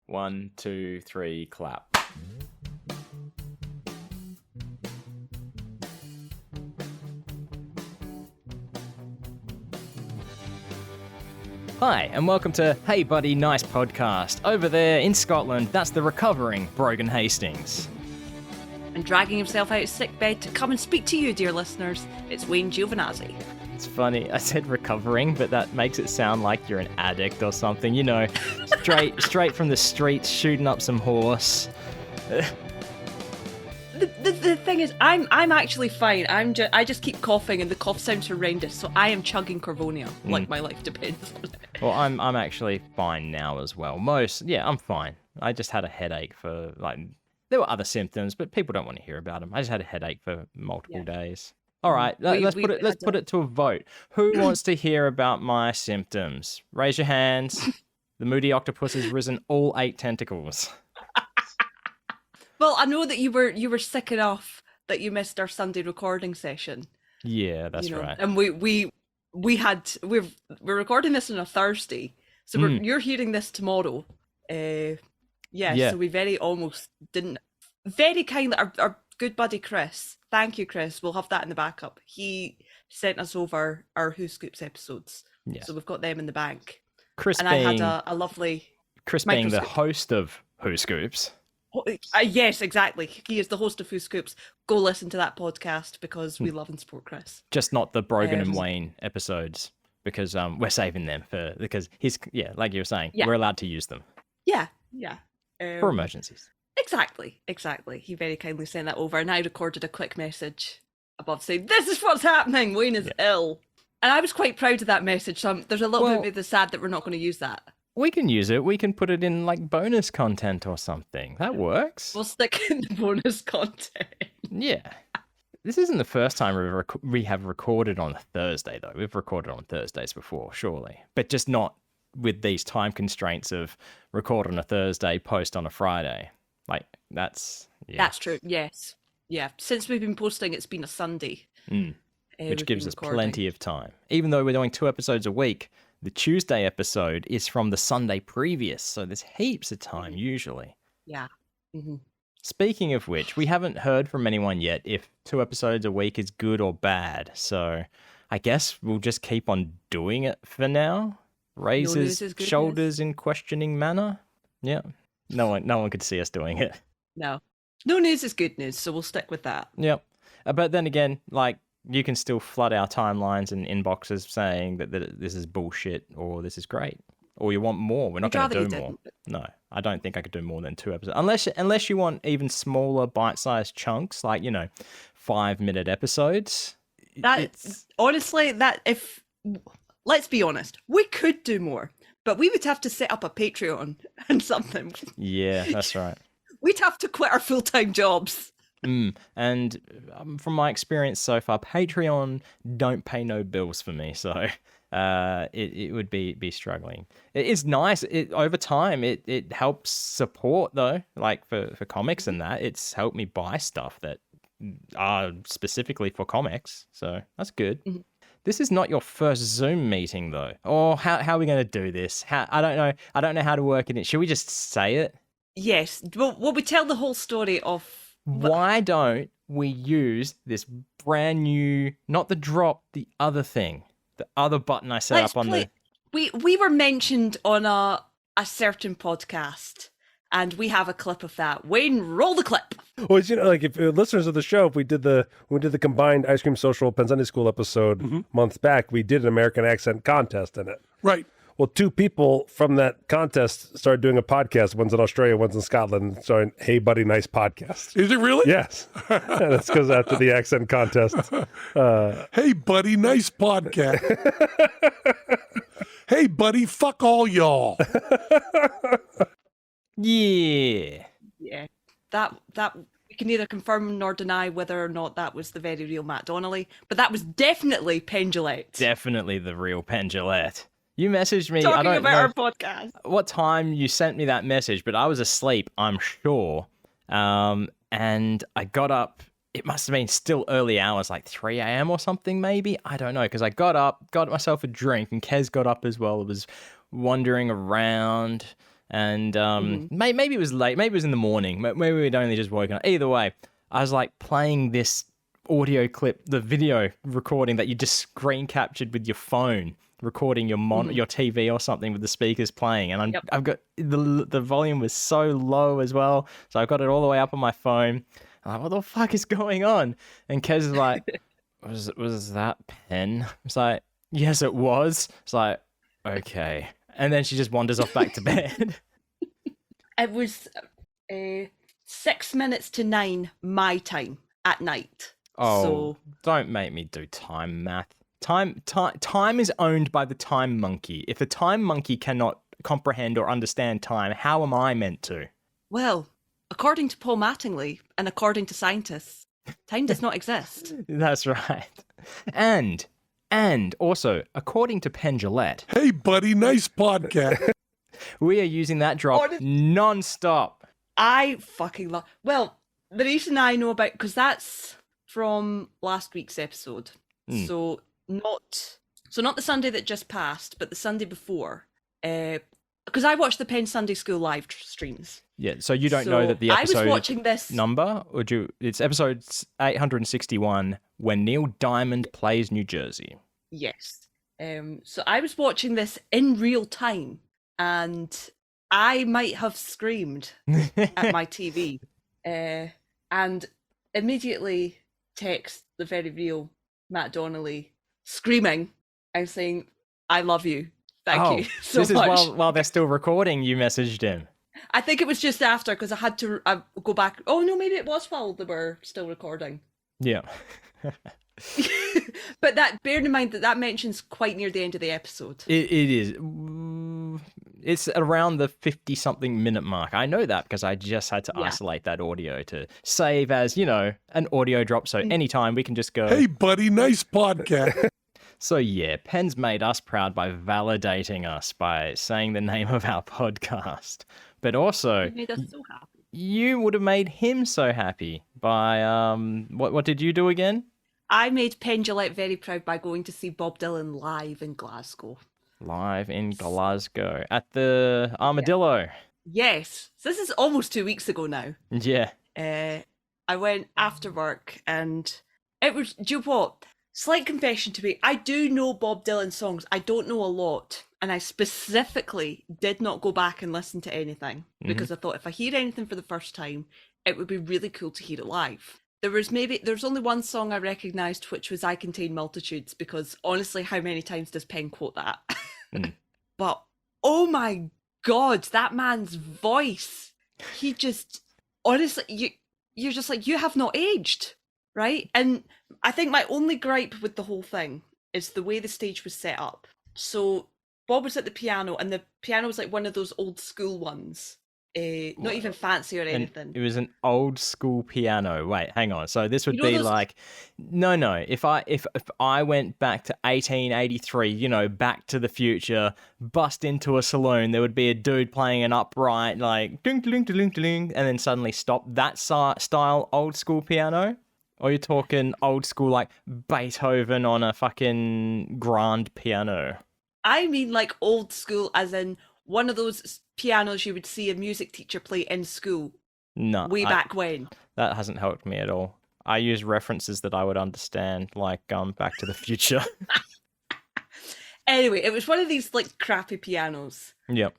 1, 2, 3, clap. Hi, and welcome to Hey Buddy Nice Podcast. Over there in Scotland, that's the recovering Brogan Hastings. And dragging himself out of sickbed to come and speak to you, dear listeners, it's Wayne Giovinazzi. It's funny, I said recovering, but that makes it sound like you're an addict or something. You know, straight from the streets, shooting up some horse. The thing is, I'm actually fine. I just keep coughing, and the cough sounds horrendous. So I am chugging Corvonia, like my life depends on it. Well, I'm actually fine now as well. I'm fine. I just had a headache for there were other symptoms, but people don't want to hear about them. I just had a headache for multiple days. All right, let's put it to a vote. Who wants to hear about my symptoms? Raise your hands. The moody octopus has risen all 8 tentacles. Well, I know that you were sick enough that you missed our Sunday recording session. Yeah, that's right. And we're recording this on a Thursday, so you're hearing this tomorrow. So we very almost didn't. Very kindly, our good buddy Chris. Thank you, Chris. We'll have that in the backup. He sent us over our Who Scoops episodes, so we've got them in the bank. Chris and being, I had a lovely. Chris being the host of Who Scoops. Yes, exactly. He is the host of Who Scoops. Go listen to that podcast because we love and support Chris. Just not the Brogan and Wayne episodes because we're saving them because like you were saying, we're allowed to use them. Yeah. For emergencies. Exactly. He very kindly sent that over, and I recorded a quick message above saying, "This is what's happening. Wayne is ill," and I was quite proud of that message. So there's a little bit of sad that we're not going to use that. We can use it. We can put it in bonus content or something. That works. We'll stick in the bonus content. Yeah. This isn't the first time we have recorded on a Thursday, though. We've recorded on Thursdays before, surely. But just not with these time constraints of record on a Thursday, post on a Friday. That's true. Yes. Yeah. Since we've been posting, it's been a Sunday. Which gives us plenty of time. Even though we're doing 2 episodes a week, the Tuesday episode is from the Sunday previous, so there's heaps of time usually. Yeah. Mm-hmm. Speaking of which, we haven't heard from anyone yet if 2 episodes a week is good or bad, so I guess we'll just keep on doing it for now. Raises shoulders in questioning manner. Yeah. No one could see us doing it. No news is good news, so we'll stick with that. Yep. But then again, you can still flood our timelines and inboxes saying that this is bullshit or this is great or you want more. We're not going to do more. No, I don't think I could do more than 2 episodes unless you want even smaller bite-sized chunks, 5-minute episodes. Let's be honest, we could do more, but we would have to set up a Patreon and something. Yeah, that's right. We'd have to quit our full-time jobs. And from my experience so far, Patreon don't pay no bills for me, so it would be struggling. It is nice. Over time, it helps support though, for comics and that. It's helped me buy stuff that are specifically for comics, so that's good. Mm-hmm. This is not your first Zoom meeting though. Or how are we going to do this? I don't know how to work it in. Should we just say it? Yes. Well, we tell the whole story of. Why don't we use this brand new, not the drop, the other thing, the other button I set up on the... We were mentioned on a certain podcast, and we have a clip of that. Wayne, roll the clip. Well, if listeners of the show, if we did the combined Ice Cream Social Penn Sunday School episode months back, we did an American accent contest in it. Right. Well, 2 people from that contest started doing a podcast. One's in Australia, one's in Scotland. Starting Hey Buddy Nice Podcast. Is it really? Yes. That's because after the accent contest. Hey Buddy Nice Podcast. Hey buddy, fuck all y'all. Yeah. That we can neither confirm nor deny whether or not that was the very real Matt Donnelly, but that was definitely Penn Jillette. Definitely the real Penn Jillette. You messaged me. Talking I don't about know our podcast. What time you sent me that message, but I was asleep, I'm sure. And I got up. It must have been still early hours, 3 a.m. or something, maybe. I don't know, because I got up, got myself a drink, and Kez got up as well. It was wandering around, And maybe it was late, maybe it was in the morning, maybe we'd only just woken up. Either way, I was like playing this audio clip, the video recording that you just screen captured with your phone, recording your your TV or something with the speakers playing, and I've got the volume was so low as well, so I've got it all the way up on my phone. I'm like, what the fuck is going on? And Kez is like, was that Penn? It's like, yes, it was. It's like, okay. And then she just wanders off back to bed. It was 6 minutes to 9 my time at night. Oh, so... don't make me do time math. Time is owned by the time monkey. If the time monkey cannot comprehend or understand time, how am I meant to? Well, according to Paul Mattingly and according to scientists, time does not exist. That's right. And also, according to Penn Jillette, Hey, buddy, nice podcast. we are using that drop non-stop. I fucking love... Well, the reason I know about... Because that's from last week's episode. So not the Sunday that just passed, but the Sunday before. Because I watched the Penn Sunday School live streams. Yeah, so you don't know that the episode I was watching this number, or it's episode 861, when Neil Diamond plays New Jersey. Yes. So I was watching this in real time, and I might have screamed at my TV, and immediately text the very real Matt Donnelly screaming and saying, "I love you. Thank you so much." much." This is while they're still recording, you messaged him. I think it was just after, because I had to go back. Oh no, maybe it was while they were still recording. Yeah. But bear in mind that mentions quite near the end of the episode. It is. It's around the 50-something minute mark. I know that because I just had to isolate that audio to save as, an audio drop. So anytime we can just go, Hey, buddy, nice podcast. So yeah, Penn's made us proud by validating us by saying the name of our podcast. But also, You made us so happy. You would have made him so happy by, what did you do again? I made Penn Jillette very proud by going to see Bob Dylan live in Glasgow. Live in Glasgow at the Armadillo. Yes. So this is almost 2 weeks ago now. Yeah. I went after work and it was, do you know what? Slight confession to me, I do know Bob Dylan songs. I don't know a lot. And I specifically did not go back and listen to anything because I thought if I hear anything for the first time, it would be really cool to hear it live. There's only one song I recognised, which was I Contain Multitudes, because honestly, how many times does Penn quote that? But, oh my God, that man's voice. He just, honestly, you're just like, you have not aged, right? And I think my only gripe with the whole thing is the way the stage was set up. So Bob was at the piano, and the piano was like one of those old school ones. Not even fancy or anything. It was an old school piano. Wait, hang on. So this would be those... like, no. If I went back to 1883, Back to the Future, bust into a saloon, there would be a dude playing an upright, like ding ding ding ding, and then suddenly stop. That style old school piano, or you're talking old school like Beethoven on a fucking grand piano. I mean, like old school, as in one of those pianos you would see a music teacher play in school. No, back when. That hasn't helped me at all. I use references that I would understand, like Back to the Future. Anyway, it was one of these like crappy pianos. Yep.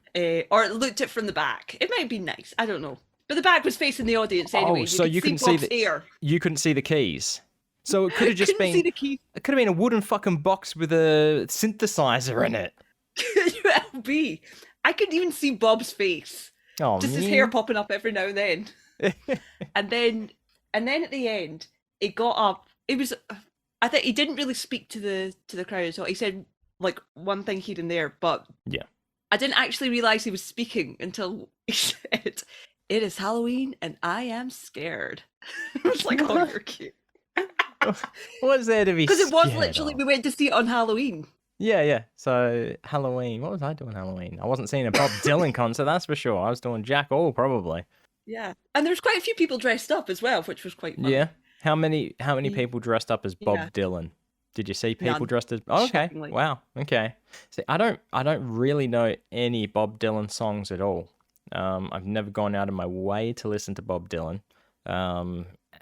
Or it looked it from the back. It might be nice. I don't know. But the back was facing the audience anyway. Oh, so you couldn't see the ear. You couldn't see the keys. So it could have just been. See the keys. It could have been a wooden fucking box with a synthesizer in it. Could well be. I couldn't even see Bob's face. Oh, just his hair popping up every now and then. and then at the end, it got up. It was. I think he didn't really speak to the crowd. So he said like one thing here and there, but yeah, I didn't actually realize he was speaking until he said, "It is Halloween and I am scared." I was like, "Oh, you're cute." What's there to be? Because it was literally we went to see it on Halloween. Yeah. So Halloween. What was I doing Halloween? I wasn't seeing a Bob Dylan concert, that's for sure. I was doing jack all probably. Yeah, and there was quite a few people dressed up as well, which was quite fun. Yeah. How many people dressed up as Bob Dylan? Did you see people dressed as? Oh, okay. Wow. Okay. See, I don't really know any Bob Dylan songs at all. I've never gone out of my way to listen to Bob Dylan.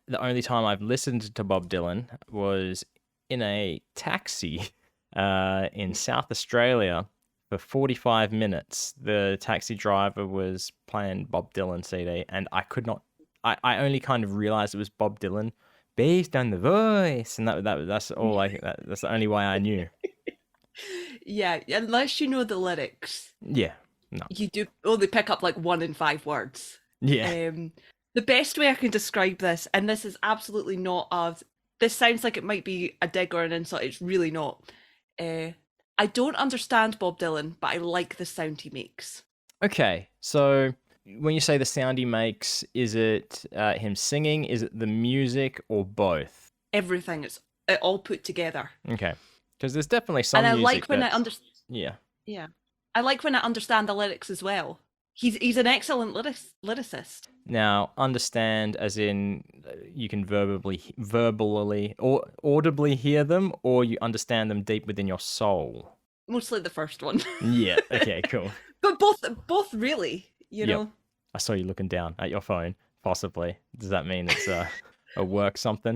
The only time I've listened to Bob Dylan was in a taxi in South Australia for 45 minutes. The taxi driver was playing Bob Dylan CD, and I could not. I only kind of realized it was Bob Dylan based on the voice, and that's all. That's the only way I knew. Yeah, unless you know the lyrics. Yeah, no. You do only pick up like 1 in 5 words. Yeah. The best way I can describe this, and this is absolutely not this sounds like it might be a dig or an insult, it's really not. I don't understand Bob Dylan, but I like the sound he makes. Okay, so when you say the sound he makes, is it him singing, is it the music, or both? Everything, it's all put together. Okay, because there's definitely some and I music like when I that's- understand. Yeah. I like when I understand the lyrics as well. He's an excellent lyricist. Now, understand as in you can verbally or audibly hear them, or you understand them deep within your soul. Mostly the first one. Yeah. Okay. Cool. But both really, you know. I saw you looking down at your phone. Possibly. Does that mean it's a work something?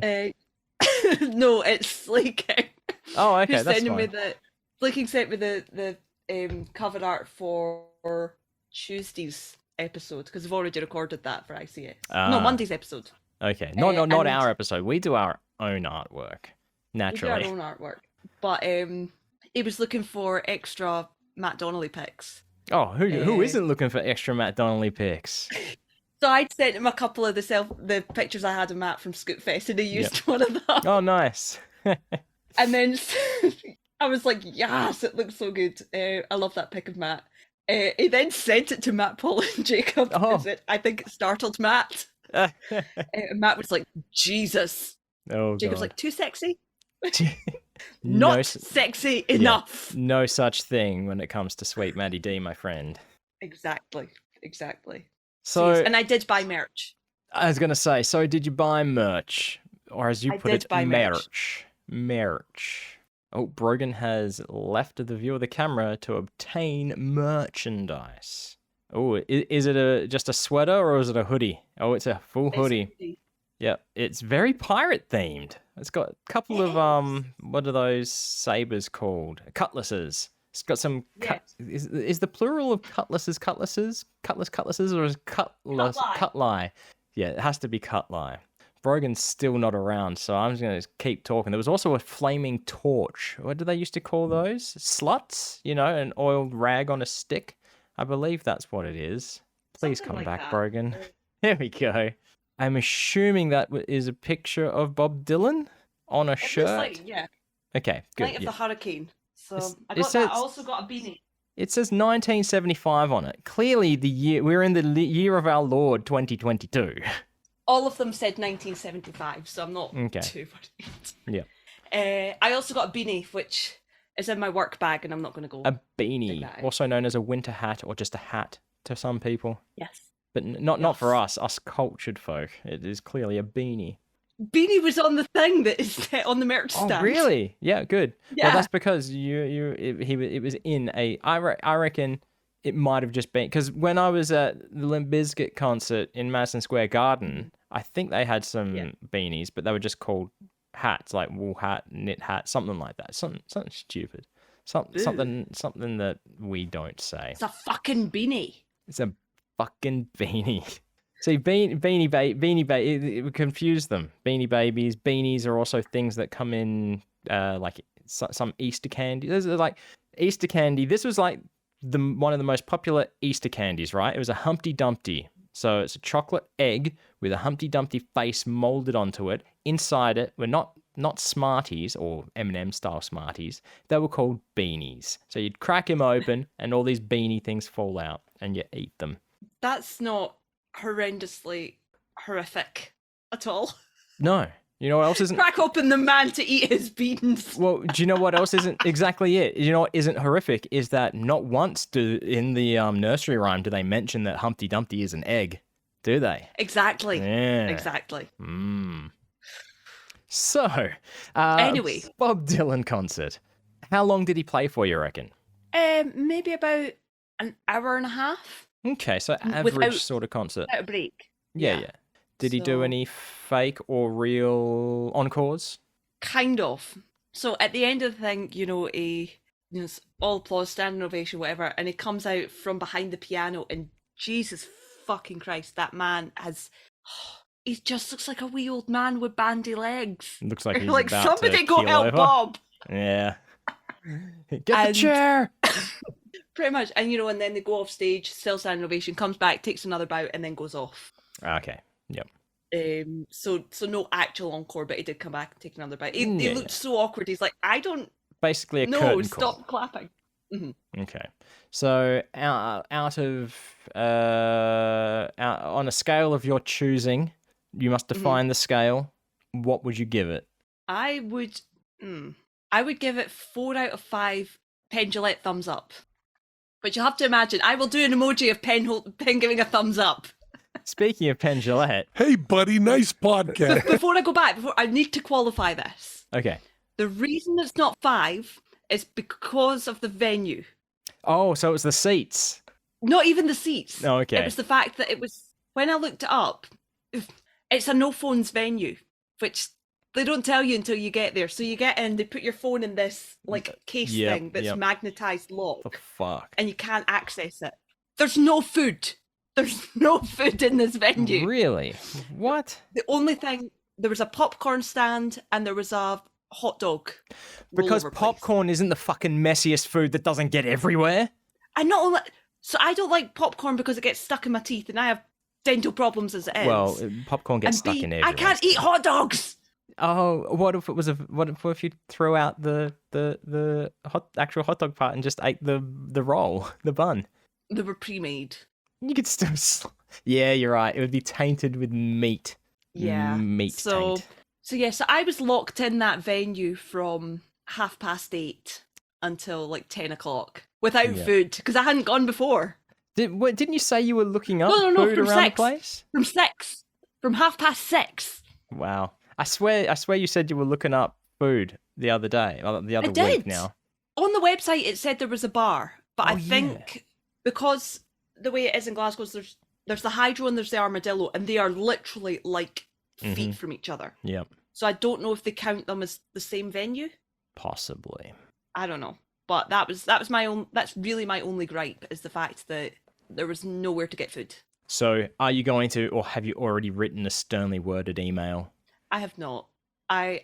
No, it's like. Oh, okay. He's That's sending me fine. he sent me the cover art for Tuesday's episode because I've already recorded that for ICS. No, Monday's episode. Okay. Not and our episode. We do our own artwork. Naturally. We do our own artwork. But he was looking for extra Matt Donnelly pics. Oh, who isn't looking for extra Matt Donnelly pics? So I'd sent him a couple of the pictures I had of Matt from Scootfest, and he used one of them. Oh, nice. And then I was like, yes, it looks so good. I love that pic of Matt. He then sent it to Matt, Paul, and Jacob. Oh. I think it startled Matt. And Matt was like, Jesus. Oh, Jacob's God. like, too sexy? No Not sexy enough. No such thing when it comes to Sweet Maddie D, my friend. Exactly. So, and I did buy merch. I was going to say, so did you buy merch? Or as you put it, buy merch. Oh, Brogan has left the view of the camera to obtain merchandise. Oh, is it just a sweater or is it a hoodie? Oh, it's a full hoodie. Yeah, it's very pirate themed. It's got a couple of what are those sabers called? Cutlasses. It's got some is the plural of cutlasses, or is cutlass? Yeah, it has to be cutlass. Brogan's still not around, so I'm just going to keep talking. There was also a flaming torch. What do they used to call those? Sluts? You know, an oiled rag on a stick? I believe that's what it is. Please Something come like back, that. Brogan. There we go. I'm assuming that is a picture of Bob Dylan on a shirt. Okay, good. Light of the Hurricane. So I also got a beanie. It says 1975 on it. Clearly, we're in the year of our Lord 2022. All of them said 1975, so I'm not too worried. Yeah. I also got a beanie, which is in my work bag, and I'm not going to go. A beanie, also known as a winter hat or just a hat to some people. Yes. But not for us cultured folk. It is clearly a beanie. Beanie was on the thing that is on the merch stand. Oh, really? Yeah, good. Yeah. Well, that's because it was in a. I reckon it might have just been because when I was at the Limp Bizkit concert in Madison Square Garden, I think they had some beanies, but they were just called hats, like wool hat, knit hat, something like that. Something stupid. Something that we don't say. It's a fucking beanie. It's a fucking beanie. See, beanie baby, it would confuse them. Beanie babies, beanies are also things that come in like some Easter candy. There's like Easter candy. This was like one of the most popular Easter candies, right? It was a Humpty Dumpty. So it's a chocolate egg with a Humpty Dumpty face molded onto it. Inside it were not Smarties or M&M style Smarties. They were called beanies. So you'd crack them open and all these beanie things fall out and you eat them. That's not horrendously horrific at all. No. You know what else isn't? Crack open the man to eat his beans. Well, do you know what else isn't exactly it? You know what isn't horrific is that not once in the nursery rhyme do they mention that Humpty Dumpty is an egg, do they? Exactly. Yeah. Exactly. So, anyway, Bob Dylan concert. How long did he play for, you reckon? Maybe about an hour and a half. Okay, so average Without- sort of concert. Without a break. Yeah. Did he do So- any fake or real encores? Kind of. So at the end of the thing, it's all applause, standing ovation, whatever, and he comes out from behind the piano, and Jesus fucking Christ, that man he just looks like a wee old man with bandy legs. Looks like he's Like, about somebody to go keel help over. Bob. Yeah. Get the And- chair. Pretty much. And and then they go off stage, still standing ovation, comes back, takes another bout, and then goes off. Okay. Yep. So no actual encore, but he did come back and take another bout. He Yeah. looked so awkward. He's like, I don't Basically a know, curtain stop call. clapping. Okay. So out of on a scale of your choosing, you must define the scale. What would you give it? I would give it 4 out of 5 Penn Jillette thumbs up. But you have to imagine, I will do an emoji of Penn giving a thumbs up. Speaking of Penn Jillette. Hey, buddy, nice podcast. Before I go back, I need to qualify this. Okay. The reason it's not 5 is because of the venue. Oh, so it was the seats. Not even the seats. Oh, okay. It was the fact that it was, when I looked it up, it's a no phones venue, which they don't tell you until you get there. So you get in, they put your phone in this case thing that's magnetized lock, The fuck? and you can't access it. There's no food. There's no food in this venue. Really? What? The only thing, there was a popcorn stand and there was a hot dog. Because rollover place. popcorn isn't the fucking messiest food that doesn't get everywhere. And not only, so I don't like popcorn because it gets stuck in my teeth, and I have dental problems as it is. Well, popcorn gets And stuck B, in everywhere. I can't eat hot dogs. Oh, what if it was what if you threw out the actual hot dog part and just ate the roll, the bun? They were pre-made. You could still. Yeah, you're right. It would be tainted with meat. Yeah. Meat taint. So I was locked in that venue from 8:30 until 10 o'clock without food because I hadn't gone before. Didn't you say you were looking up No, food from around 6. the place? From 6. From 6:30. Wow. I swear you said you were looking up food the other day, the other did. week now. On the website, it said there was a bar, but Oh, I think because the way it is in Glasgow, there's the Hydro and there's the Armadillo, and they are literally feet from each other. Yep. So I don't know if they count them as the same venue. Possibly. I don't know, but that's really my only gripe is the fact that there was nowhere to get food. So, are you going to, or have you already written a sternly worded email? I have not. I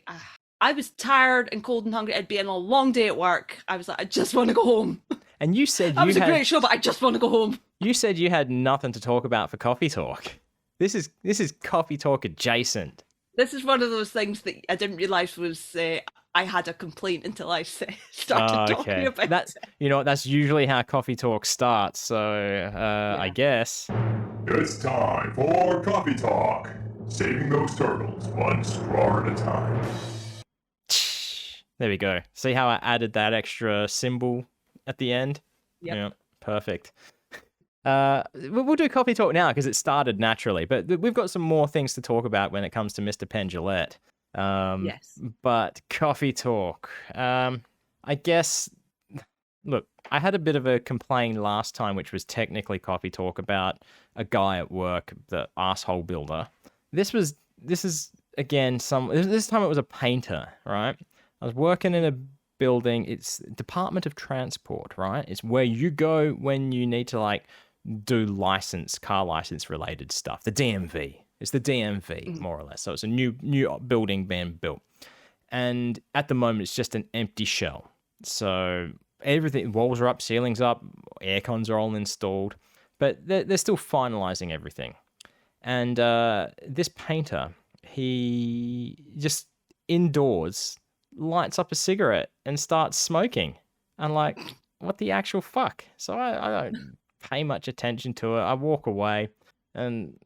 was tired and cold and hungry. It'd been a long day at work. I was like, I just want to go home. And you said That was a great show, but I just want to go home. You said you had nothing to talk about for Coffee Talk. This is Coffee Talk adjacent. This is one of those things that I didn't realise was I had a complaint until I started talking about it. You know what? That's usually how Coffee Talk starts. So I guess It's time for Coffee Talk. Saving those turtles one straw at a time. there we go. See how I added that extra symbol at the end? Yep. Yeah, perfect. We'll do Coffee Talk now because it started naturally, but we've got some more things to talk about when it comes to Mr. Penn Jillette. Yes. But Coffee Talk, I guess. Look, I had a bit of a complaint last time, which was technically Coffee Talk about a guy at work, the asshole builder. This is again this time it was a painter, right? I was working in a building. It's Department of Transport, right? It's where you go when you need to do car license related stuff. The DMV. It's the DMV, more or less. So it's a new building being built. And at the moment, it's just an empty shell. So everything, walls are up, ceilings up, air cons are all installed. But they're still finalizing everything. And this painter, he just indoors lights up a cigarette and starts smoking. I'm like, what the actual fuck? So I don't pay much attention to it. I walk away and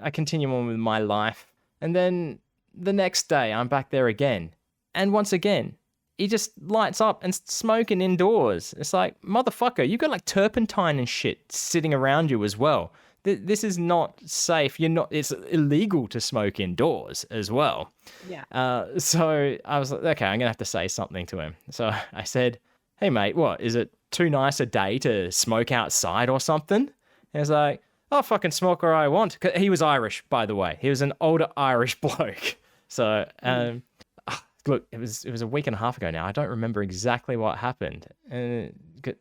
I continue on with my life. And then the next day I'm back there again. And once again, he just lights up and smoking indoors. It's like, motherfucker, you got turpentine and shit sitting around you as well. This is not safe. It's illegal to smoke indoors as well. Yeah. So I was like, okay, I'm going to have to say something to him. So I said, hey, mate, what? Is it too nice a day to smoke outside or something? And he's like, "I'll fucking smoke where I want." 'Cause he was Irish, by the way. He was an older Irish bloke. So, look, it was a week and a half ago now. I don't remember exactly what happened. And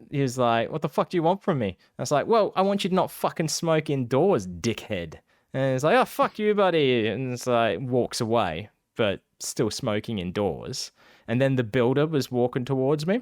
he was like, "What the fuck do you want from me?" I was like, "Well, I want you to not fucking smoke indoors, dickhead." And he's like, "Oh, fuck you, buddy." And it's like, walks away, but still smoking indoors. And then the builder was walking towards me.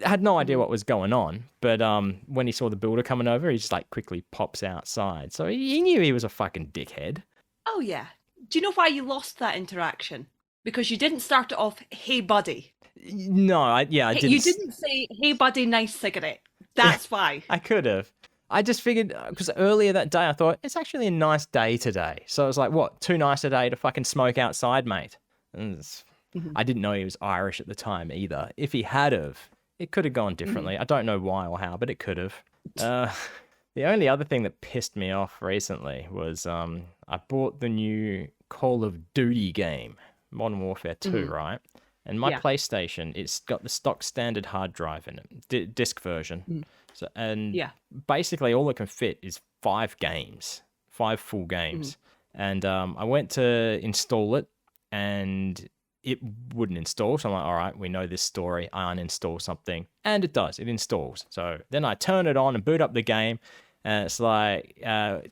I had no idea what was going on, but when he saw the builder coming over, he just like quickly pops outside. So he knew he was a fucking dickhead. Oh, yeah. Do you know why you lost that interaction? Because you didn't start it off, "Hey, buddy." No, I didn't. You didn't say, "Hey, buddy, nice cigarette." That's why. I could have. I just figured, because earlier that day I thought, it's actually a nice day today. So I was like, what, too nice a day to fucking smoke outside, mate? And I didn't know he was Irish at the time either. If he had have, it could have gone differently. I don't know why or how, but it could have. The only other thing that pissed me off recently was I bought the new Call of Duty game, Modern Warfare 2, right? And my PlayStation, it's got the stock standard hard drive in it, disc version. So, and basically all it can fit is 5 games, 5 full games. And I went to install it and it wouldn't install. So I'm like, all right, we know this story. I uninstall something. And it does. It installs. So then I turn it on and boot up the game. And it's like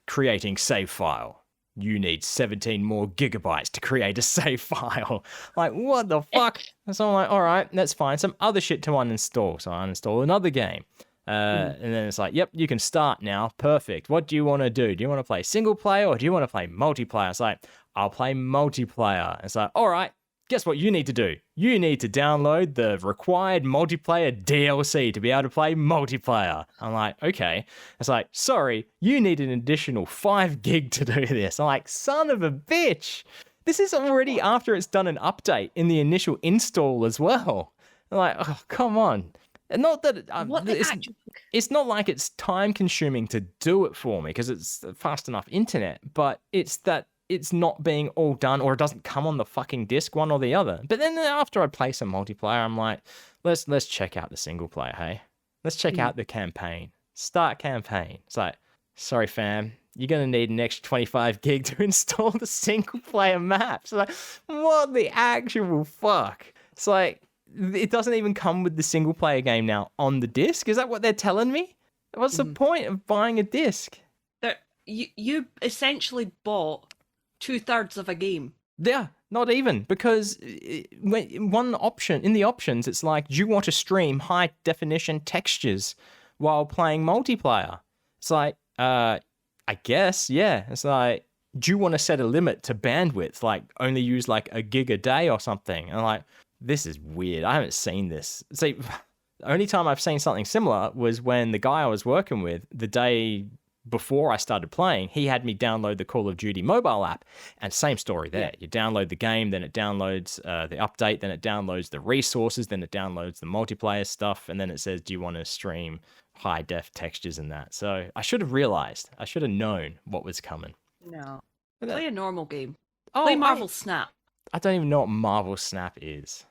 creating save file. You need 17 more gigabytes to create a save file. Like, what the fuck? So I'm like, all right, that's fine. Some other shit to uninstall. So I uninstall another game. And then it's like, yep, you can start now. Perfect. What do you want to do? Do you want to play single player or do you want to play multiplayer? It's like, I'll play multiplayer. It's like, all right, guess what you need to do? You need to download the required multiplayer DLC to be able to play multiplayer. I'm like, okay. It's like, sorry, you need an additional 5 gig to do this. I'm like, son of a bitch. This is already after it's done an update in the initial install as well. I'm like, oh, come on. Not that it's not like it's time consuming to do it for me because it's fast enough internet, but it's that it's not being all done or it doesn't come on the fucking disc, one or the other. But then after I play some multiplayer, I'm like, let's check out the single player, hey? Let's check out the campaign. Start campaign. It's like, sorry fam, you're going to need an extra 25 gig to install the single player map. So like, what the actual fuck? It's like, it doesn't even come with the single player game now on the disc. Is that what they're telling me? What's the point of buying a disc? You essentially bought 2/3 of a game. Yeah, not even, because one option in the options, it's like, do you want to stream high definition textures while playing multiplayer? It's like, I guess, yeah. It's like, do you want to set a limit to bandwidth, like only use like a gig a day or something? And like, this is weird. I haven't seen this. See, the only time I've seen something similar was when the guy I was working with, the day before I started playing, he had me download the Call of Duty mobile app, and same story there. You download the game, then it downloads the update, then it downloads the resources, then it downloads the multiplayer stuff, and then it says, do you want to stream high def textures and that? So I should have realized. I should have known what was coming. No. Play a normal game. Oh, Play Marvel Snap. I don't even know what Marvel Snap is.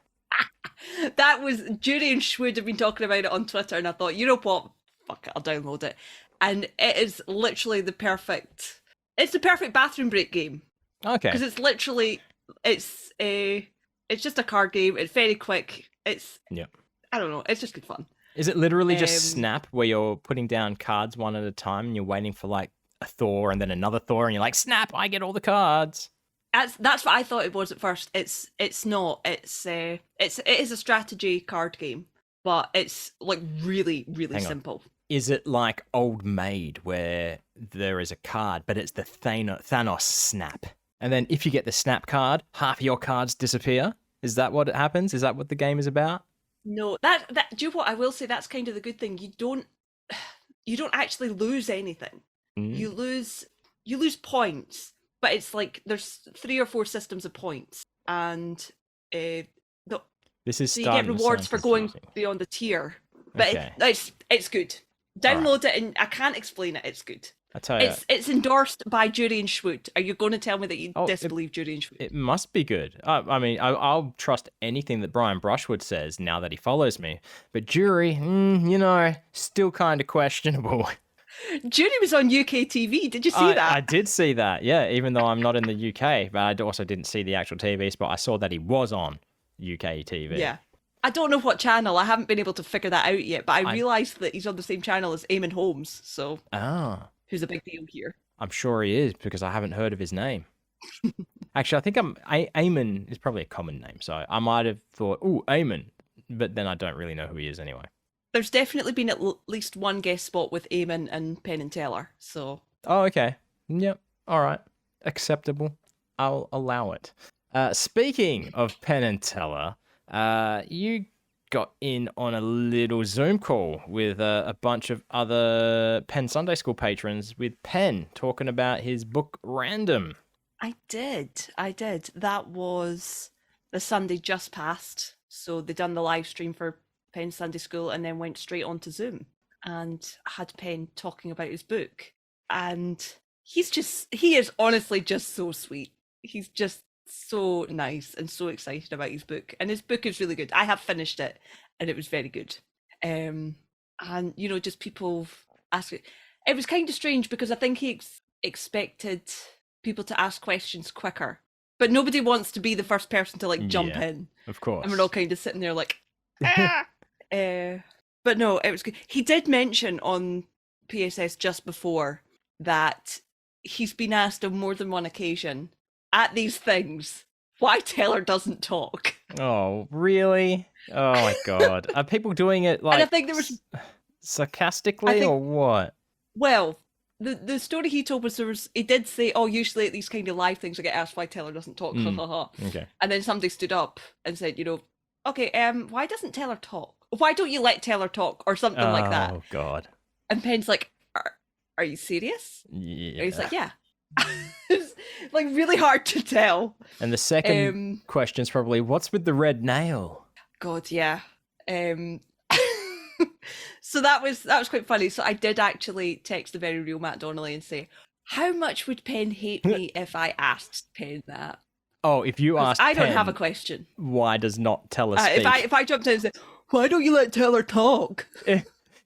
That was, Judy and Schwood have been talking about it on Twitter, and I thought, you know what? Fuck it, I'll download it. And it is literally the perfect bathroom break game. Okay. Because it's literally, it's just a card game. It's very quick. I don't know. It's just good fun. Is it literally just Snap, where you're putting down cards one at a time and you're waiting for like a Thor and then another Thor and you're like, snap, I get all the cards? That's what I thought it was at first. It's not. It is a strategy card game, but it's like really, really simple. Is it like Old Maid, where there is a card, but it's the Thanos snap? And then if you get the snap card, half of your cards disappear? Is that what happens? Is that what the game is about? No, that do you know what I will say? That's kind of the good thing. You don't actually lose anything. You lose points, but it's like there's 3 or 4 systems of points, and this is so you get rewards for going beyond the tier. But okay. It's good. Download it, and I can't explain it. It's good. I tell you, it's endorsed by Judy and Schwood. Are you going to tell me that you disbelieve Judy and Schwood? It must be good. I mean, I'll trust anything that Brian Brushwood says now that he follows me. But jury, still kind of questionable. Judy was on UK TV. Did you see that? I did see that, yeah, even though I'm not in the UK, but I also didn't see the actual TV spot. I saw that he was on UK TV. Yeah. I don't know what channel. I haven't been able to figure that out yet, but I realised that he's on the same channel as Eamon Holmes, so who's a big deal here. I'm sure he is, because I haven't heard of his name. Actually, I think Eamon is probably a common name, so I might have thought, ooh, Eamon, but then I don't really know who he is anyway. There's definitely been at least one guest spot with Eamon and Penn and Teller, so... Oh, okay. Yep. All right. Acceptable. I'll allow it. Speaking of Penn and Teller, you got in on a little Zoom call with a bunch of other Penn Sunday School patrons with Penn talking about his book Random. I did. That was the Sunday just passed, so they done the live stream for Penn Sunday School and then went straight on to Zoom and had Penn talking about his book. And he is honestly just so sweet. He's just so nice and so excited about his book. And his book is really good. I have finished it and it was very good. And, you know, just people asking. It was kind of strange because I think he expected people to ask questions quicker. But nobody wants to be the first person to like jump in. Of course. And we're all kind of sitting there like, ah! But no, it was good. He did mention on PSS just before that he's been asked on more than one occasion at these things why Teller doesn't talk. Oh, really? Oh my God. Are people doing it like and I think there was sarcastically or what? Well, the story he told was he did say, oh, usually at these kind of live things I get asked why Teller doesn't talk. Okay. And then somebody stood up and said, you know, okay, why doesn't Teller talk? Why don't you let Teller talk or something like that? Oh God. And Penn's like, are you serious? Yeah. And he's like, yeah. It's like really hard to tell. And the second question's probably, what's with the red nail? God, yeah. So that was quite funny. So I did actually text the very real Matt Donnelly and say, how much would Penn hate me if I asked Penn that? Oh, if you asked I don't Penn, have a question. Why does not Teller speak? If I jumped in and said, why don't you let Teller talk?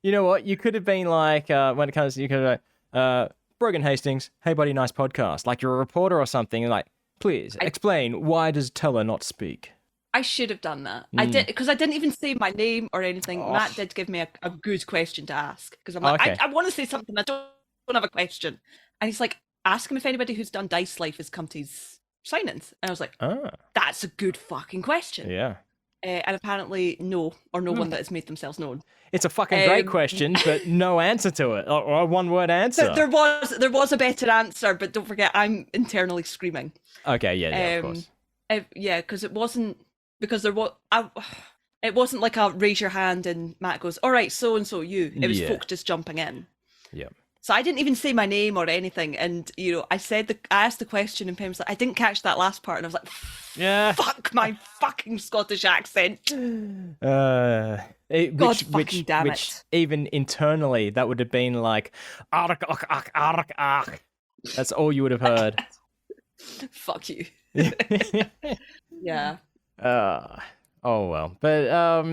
You know what? You could have been like, when it comes to, you could have like, Brogan Hastings, hey buddy, nice podcast. Like you're a reporter or something, and like, please explain, why does Teller not speak? I should have done that. I did, because I didn't even say my name or anything. Matt did give me a good question to ask, because I'm like, I want to say something, I don't have a question. And he's like, ask him if anybody who's done Dice Life has come to his signings. And I was like, that's a good fucking question. Yeah. And apparently no one that has made themselves known. It's a fucking great question, but no answer to it, or a one-word answer. There was a better answer, but don't forget, I'm internally screaming. Okay, yeah, of course. Because it wasn't like a raise your hand and Matt goes, all right, so and so you. It was folk just jumping in. Yeah. So I didn't even say my name or anything, and you know, I asked the question, and Pam was like, I didn't catch that last part, and I was like, yeah, fuck my fucking Scottish accent. God fucking damn it. Which even internally, that would have been like, ark, ark, ark, ark, ark. That's all you would have heard. Fuck you. Yeah. Oh well, but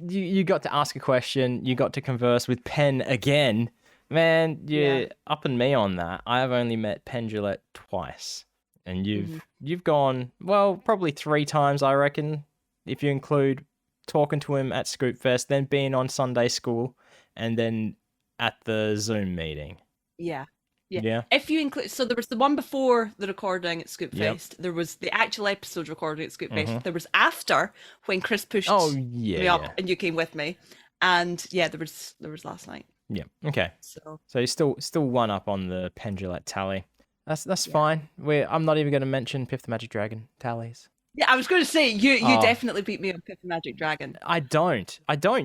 you got to ask a question, you got to converse with Penn again. Man, you're upping me on that. I have only met Penn Jillette twice, and you've gone, well, probably 3 times, I reckon, if you include talking to him at Scoop Fest, then being on Sunday School, and then at the Zoom meeting. Yeah. If you include, so there was the one before the recording at Scoop Fest. There was the actual episode recording at Scoop Fest. There was after, when Chris pushed me up and you came with me, and there was last night. Yeah. Okay. So you're still one up on the Penn Jillette tally. That's fine. I'm not even going to mention Piff the Magic Dragon tallies. Yeah, I was going to say you definitely beat me on Piff the Magic Dragon. I don't.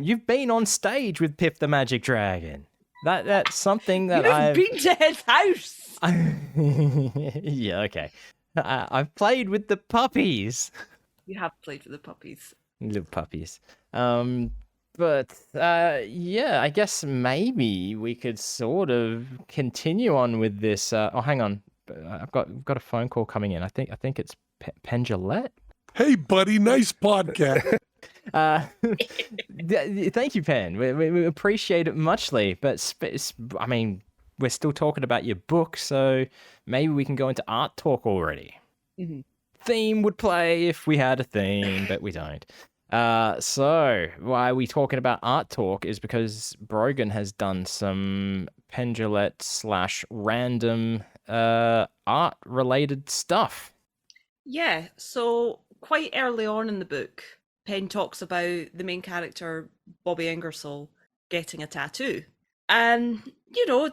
You've been on stage with Piff the Magic Dragon. That's something that I've been to his house. Yeah. Okay. I've played with the puppies. You have played with the puppies. Little puppies. But I guess maybe we could sort of continue on with this. Hang on, I've got a phone call coming in. I think it's Penn Jillette. Hey, buddy, nice podcast. Thank you, Penn. We appreciate it muchly. But I mean, we're still talking about your book, so maybe we can go into art talk already. Mm-hmm. Theme would play if we had a theme, but we don't. So why are we talking about art talk is because Brogan has done some Penn Jillette / random art related stuff. Yeah, so quite early on in the book, Penn talks about the main character, Bobby Ingersoll, getting a tattoo. And,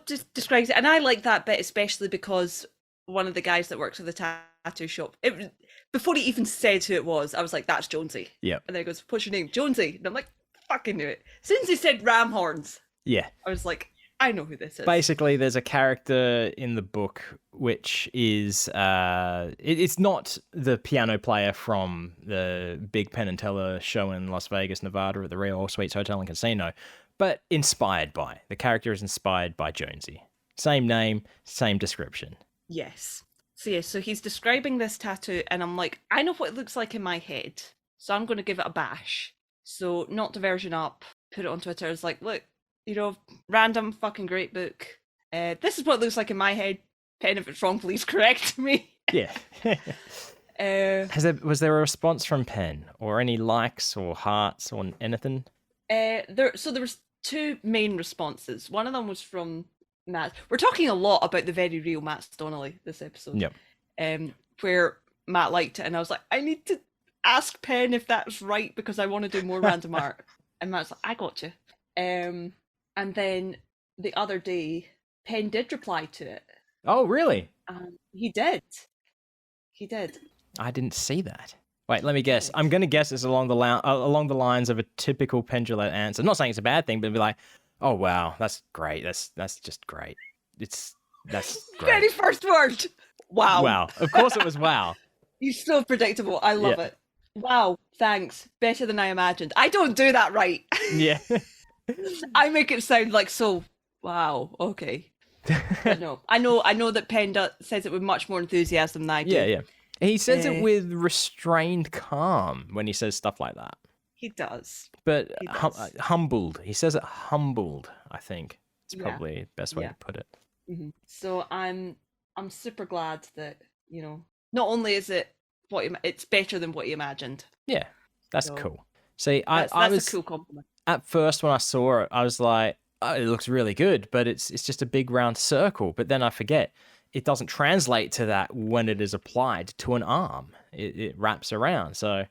just describes it. And I like that bit, especially because one of the guys that works at the tattoo shop, before he even said who it was, I was like, that's Jonesy. Yeah. And then he goes, what's your name? Jonesy. And I'm like, fucking knew it. As soon as he said ram horns, Yeah. I was like, I know who this is. Basically, there's a character in the book which is it's not the piano player from the big Penn and Teller show in Las Vegas, Nevada at the Real Suites Hotel and Casino, but inspired by. The character is inspired by Jonesy. Same name, same description. Yes. So he's describing this tattoo, and I'm like, I know what it looks like in my head, so I'm going to give it a bash. So knocked the version up, put it on Twitter. It's like, look, random fucking great book. This is what it looks like in my head. Penn, if it's wrong, please correct me. Yeah. Was there a response from Penn, or any likes or hearts or anything? There was two main responses. One of them was from Matt. We're talking a lot about the very real Matt Donnelly this episode. Yep. Where Matt liked it, and I was like, I need to ask Penn if that's right because I want to do more random art. And Matt's like, I got you. And then the other day, Penn did reply to it. Oh, really? He did. He did. I didn't see that. Wait, let me guess. I'm going to guess it's along the lines of a typical Penn Jillette answer. I'm not saying it's a bad thing, but it'd be like, oh, wow, that's great. That's just great. That's great. Very first word. Wow. Wow. Of course it was wow. You're so predictable. I love it. Wow. Thanks. Better than I imagined. I don't do that right. Yeah. I make it sound like so. Wow. Okay. But no, I know that Penn says it with much more enthusiasm than I do. Yeah. He says it with restrained calm when he says stuff like that. He does. But He does. humbled. He says it humbled, I think. It's probably the best way to put it. Mm-hmm. So I'm super glad that, not only is it it's better than what he imagined. Yeah. That's cool. See, That's I was a cool compliment. At first when I saw it, I was like, oh, it looks really good, but it's just a big round circle. But then I forget, it doesn't translate to that when it is applied to an arm. It wraps around. So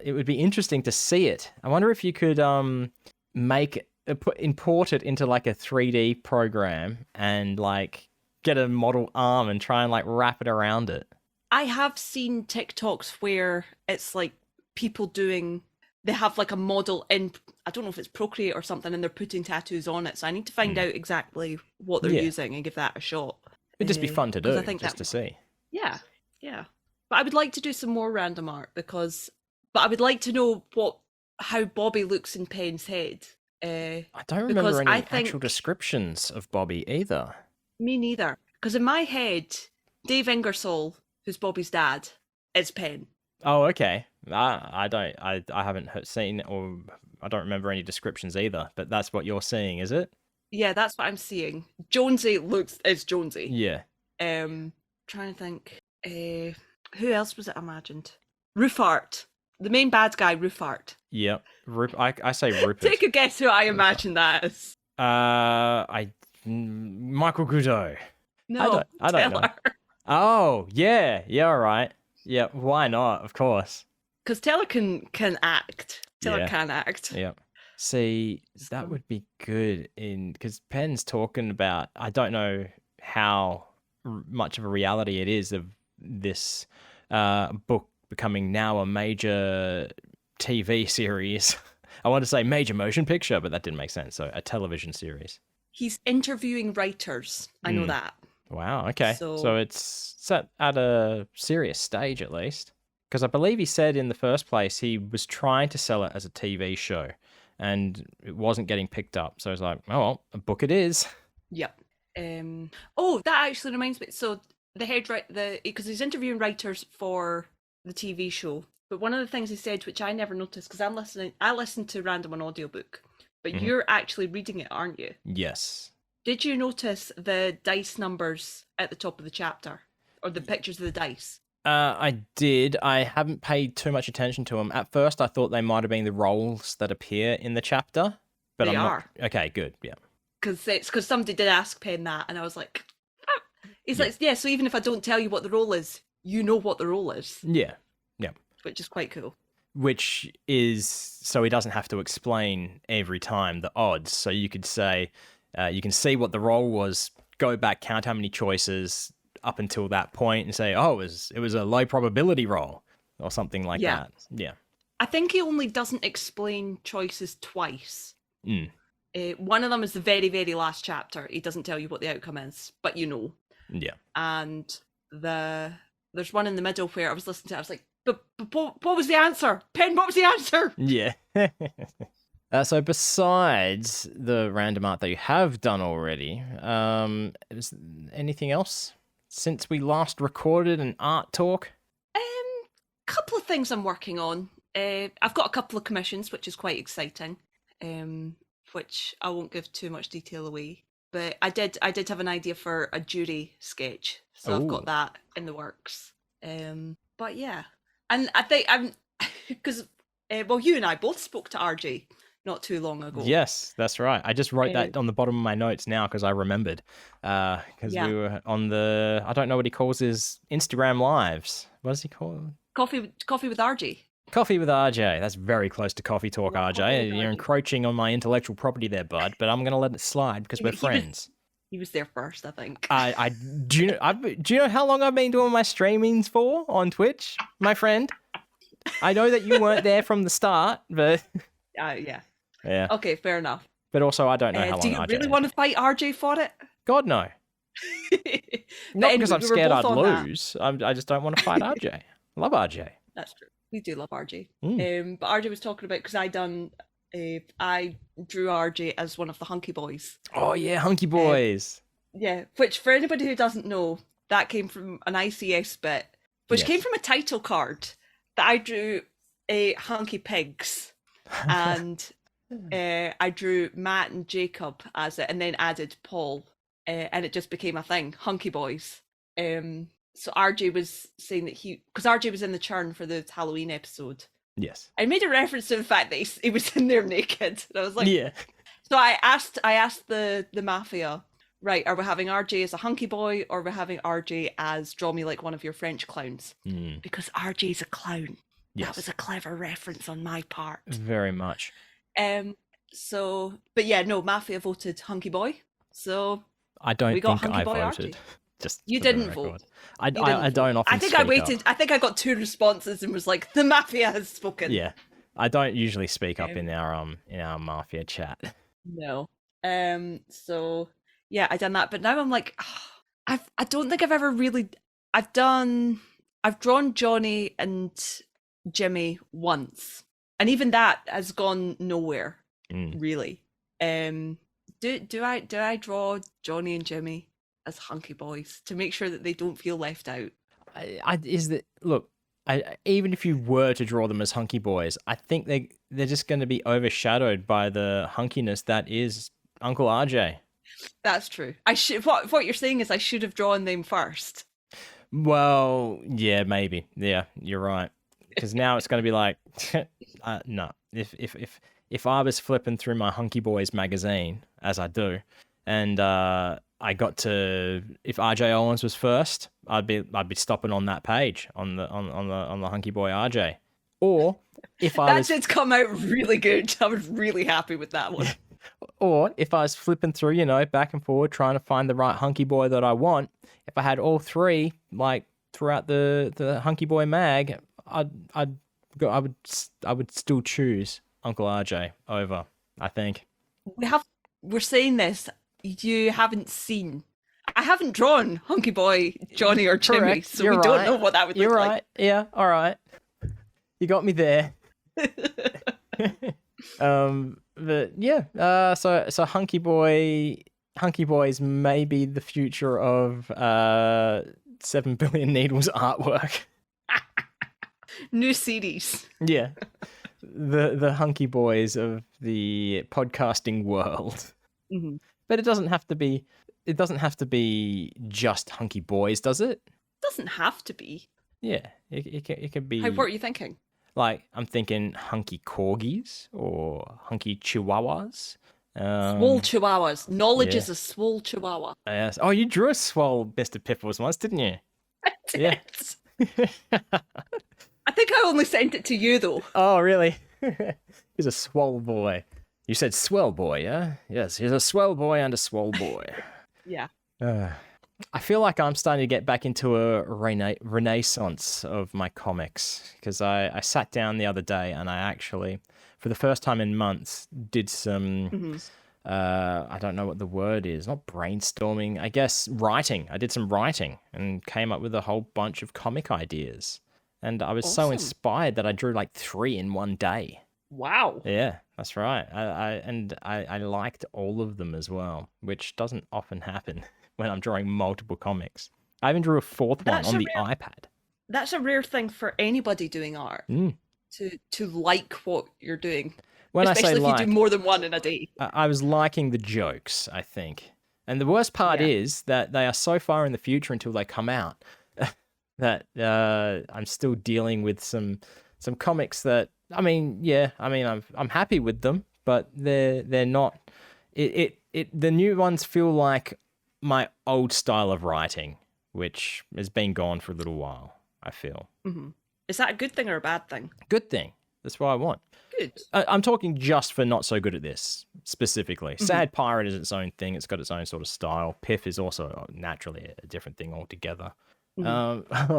it would be interesting to see it. I wonder if you could import it into like a 3D program and like get a model arm and try and like wrap it around it. I have seen TikToks where it's like people they have like a model in, I don't know if it's Procreate or something, and they're putting tattoos on it. So I need to find out exactly what they're using and give that a shot. It'd just be fun to do, I think just to see. Yeah. But I would like to do some more random art but I would like to know how Bobby looks in Penn's head. I don't remember any actual descriptions of Bobby either. Me neither. Because in my head, Dave Ingersoll, who's Bobby's dad, is Penn. Oh, okay. I haven't seen, or I don't remember any descriptions either, but that's what you're seeing, is it? Yeah, that's what I'm seeing. Jonesy is Jonesy. Yeah. Trying to think. Who else was it imagined? Ruffart. The main bad guy, Ruffart. Yep. I say Rupert. Take a guess who I imagined that as. Michael Goudeau. No, I don't know. Oh, yeah, all right. Yeah, why not? Of course. Because Taylor can act. Taylor can act. Yeah. See, that would be good because Penn's talking about, I don't know how much of a reality it is of this book becoming now a major TV series. I want to say major motion picture, but that didn't make sense. So a television series. He's interviewing writers. I know that. Wow, okay. So it's set at a serious stage at least. Because I believe he said in the first place he was trying to sell it as a TV show and it wasn't getting picked up. So I was like, oh, well, a book it is. Yep. Oh, that actually reminds me. So the head because he's interviewing writers for the TV show. But one of the things he said, which I never noticed, because I listened to Random on audiobook, but you're actually reading it, aren't you? Yes. Did you notice the dice numbers at the top of the chapter, or the pictures of the dice? I did. I haven't paid too much attention to them. At first, I thought they might have been the rolls that appear in the chapter, but They I'm are. not. Okay, good. Yeah. Because somebody did ask Penn that, and I was like, ah. He's like, yeah. So even if I don't tell you what the roll is, you know what the roll is, Yeah. Yeah. which is quite cool. Which is so he doesn't have to explain every time the odds. So you could say, you can see what the roll was, go back, count how many choices up until that point, and say, oh, it was a low probability roll or something like that. Yeah. I think he only doesn't explain choices twice. Mm. One of them is the very, very last chapter. He doesn't tell you what the outcome is, but you know. Yeah. And there's one in the middle where I was listening to it, I was like, but what was the answer? Penn, what was the answer? Yeah. So besides the random art that you have done already, is anything else since we last recorded an art talk? Couple of things I'm working on. I've got a couple of commissions, which is quite exciting, which I won't give too much detail away. But I did have an idea for a jury sketch, so I've got that in the works. But yeah, and I think I'm because well, you and I both spoke to RJ not too long ago. Yes, that's right. I just wrote that on the bottom of my notes now because I remembered. Because we were on the, I don't know what he calls his Instagram lives. What does he call it? Coffee with RJ. Coffee with RJ. That's very close to Coffee Talk, RJ. Coffee with You're RJ. encroaching on my intellectual property there, bud. But I'm gonna let it slide because we're friends. He was there first, I think. Do you know how long I've been doing my streamings for on Twitch, my friend? I know that you weren't there from the start, but Yeah. yeah. Okay, fair enough. But also, I don't know how long Do you RJ really is. want to fight RJ for it? God no. Not because I'm scared I'd lose. I just don't want to fight RJ. I love RJ. That's true. We do love RJ. Mm. But RJ was talking about, because I drew RJ as one of the Hunky Boys. Oh yeah, Hunky Boys. Yeah, which for anybody who doesn't know, that came from an ICS bit, which Yes. came from a title card that I drew Hunky Pigs, and I drew Matt and Jacob as it, and then added Paul, and it just became a thing, Hunky Boys. So RJ was saying that because RJ was in the churn for the Halloween episode. Yes. I made a reference to the fact that he was in there naked, and I was like, Yeah. So I asked the mafia, right, are we having RJ as a hunky boy, or are we having RJ as draw me like one of your French clowns? Mm. Because RJ's a clown. Yes. That was a clever reference on my part. Very much. So, but yeah, no, mafia voted hunky boy. So I don't we got think Hunky I Boy voted. RJ. Just You for the didn't record. vote. I You didn't don't vote. often I think speak I waited. up. I think I got 2 responses and was like, the mafia has spoken. Yeah. I don't usually speak up in our mafia chat. No. So yeah, I done that, but now I'm like, I don't think I've ever really. I've drawn Johnny and Jimmy once, and even that has gone nowhere really. Do I draw Johnny and Jimmy as hunky boys to make sure that they don't feel left out? Even if you were to draw them as hunky boys, I think they're just going to be overshadowed by the hunkiness that is Uncle RJ. That's true. I should. What you're saying is I should have drawn them first. Well, yeah, maybe. Yeah, you're right. Because now it's going to be like, no. If I was flipping through my Hunky Boys magazine, as I do, and I got to, if RJ Owens was first, I'd be stopping on that page on the Hunky Boy RJ. Or if I was, that did come out really good. I was really happy with that one. or if I was flipping through, back and forward, trying to find the right Hunky Boy that I want, if I had all three, like throughout the Hunky Boy mag, I would still choose Uncle RJ over, I think. We're saying this, you haven't seen. I haven't drawn Hunky Boy, Johnny, or Jimmy, Correct. so You're we don't right. know what that would You're look right. like. Yeah, all right. You got me there. But yeah, so Hunky Boys may be the future of 7 Billion Needles artwork. New series. Yeah. The Hunky Boys of the podcasting world. Mm-hmm. But it doesn't have to be. It doesn't have to be just hunky boys, does it? Doesn't have to be. Yeah, it can be. What are you thinking? Like, I'm thinking hunky corgis or hunky chihuahuas. Swole chihuahuas. Knowledge yeah. is a swole chihuahua. Yes. Oh, you drew a swole Mr. Piffles once, didn't you? I did. Yeah. I think I only sent it to you, though. Oh, really? He's a swole boy. You said swell boy, yeah? Yes, he's a swell boy and a swole boy. Yeah. I feel like I'm starting to get back into a renaissance of my comics, because I sat down the other day and I actually, for the first time in months, did some, I don't know what the word is, not brainstorming, I guess writing. I did some writing and came up with a whole bunch of comic ideas. And I was so Awesome. inspired that I drew like 3 in one day. Wow. Yeah, that's right. I liked all of them as well, which doesn't often happen when I'm drawing multiple comics. I even drew a 4th one That's on a the iPad. That's a rare thing for anybody doing art. To like what you're doing. When Especially I say if like, you do more than one in a day. I was liking the jokes, I think. And the worst part is that they are so far in the future until they come out that I'm still dealing with some comics that, I'm happy with them, but they're not. The new ones feel like my old style of writing, which has been gone for a little while, I feel. Mm-hmm. Is that a good thing or a bad thing? Good thing. That's what I want. Good. I'm talking just for not so good at this specifically. Sad Pirate is its own thing. It's got its own sort of style. Piff is also naturally a different thing altogether.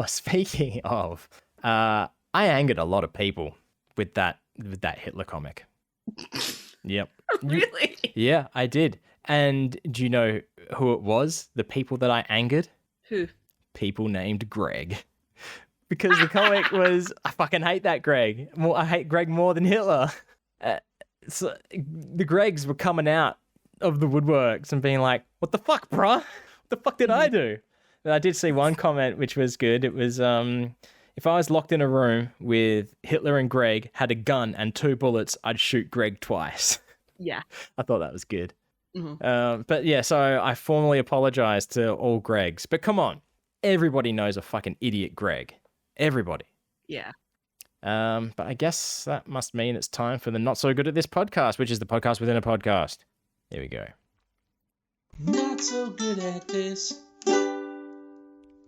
Speaking of, I angered a lot of people with that Hitler comic. Yep. Really? Yeah, I did. And do you know who it was? The people that I angered? Who? People named Greg. Because the comic was, I fucking hate that Greg. I hate Greg more than Hitler. So the Gregs were coming out of the woodworks and being like, what the fuck, bruh? What the fuck did I do? And I did see one comment which was good. It was, if I was locked in a room with Hitler and Greg, had a gun and 2 bullets, I'd shoot Greg twice. Yeah. I thought that was good. But yeah, so I formally apologized to all Gregs. But come on, everybody knows a fucking idiot Greg. Everybody. Yeah. But I guess that must mean it's time for the Not So Good at This podcast, which is the podcast within a podcast. Here we go. Not so good at this.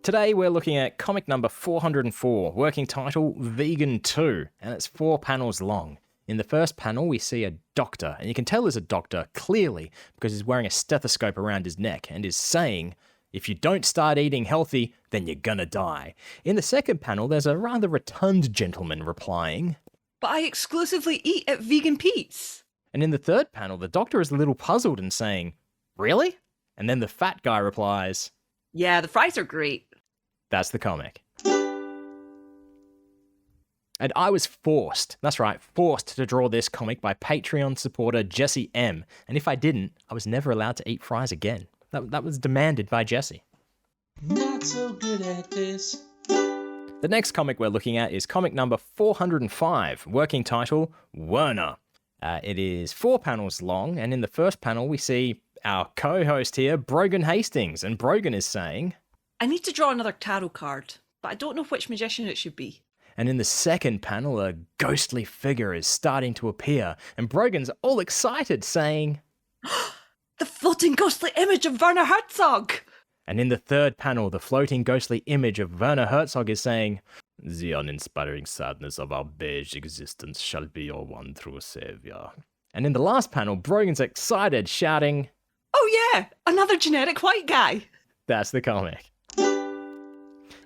Today we're looking at comic number 404, working title Vegan 2, and it's 4 panels long. In the first panel we see a doctor, and you can tell he's a doctor clearly because he's wearing a stethoscope around his neck and is saying, if you don't start eating healthy, then you're gonna die. In the second panel, there's a rather rotund gentleman replying, but I exclusively eat at Vegan Pete's. And in the third panel, the doctor is a little puzzled and saying, really? And then the fat guy replies, yeah, the fries are great. That's the comic. And I was forced, that's right, forced to draw this comic by Patreon supporter Jesse M. And if I didn't, I was never allowed to eat fries again. That was demanded by Jesse. Not so good at this. The next comic we're looking at is comic number 405, working title, Werner. It is 4 panels long, and in the first panel we see our co-host here, Brogan Hastings, and Brogan is saying, I need to draw another tarot card, but I don't know which magician it should be. And in the second panel, a ghostly figure is starting to appear, and Brogan's all excited, saying, the floating ghostly image of Werner Herzog! And in the third panel, the floating ghostly image of Werner Herzog is saying, the uninspiring sadness of our beige existence shall be your one true savior. And in the last panel, Brogan's excited, shouting, oh yeah, another generic white guy! That's the comic.